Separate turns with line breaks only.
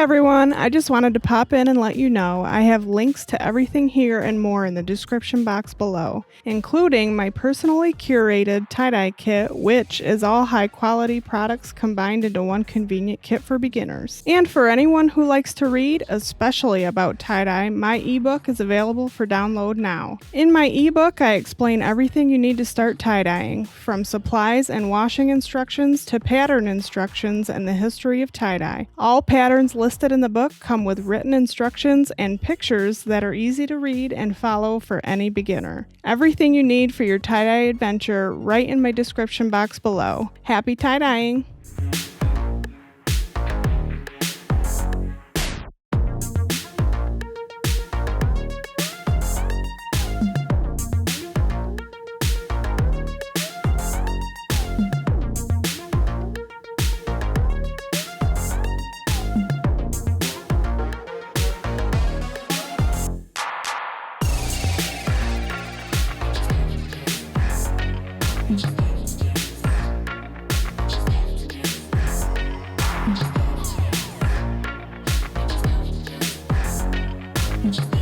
everyone, I just wanted to pop in and let you know I have links to everything here and more in the description box below, including my personally curated tie-dye kit, which is all high-quality products combined into one convenient kit for beginners. And for anyone who likes to read, especially about tie-dye, my ebook is available for download now. In my ebook, I explain everything you need to start tie-dyeing, from supplies and washing instructions to pattern instructions and the history of tie-dye. All patterns listed in the book come with written instructions and pictures that are easy to read and follow for any beginner. Everything you need for your tie-dye adventure right in my description box below. Happy tie-dyeing!
Thank you.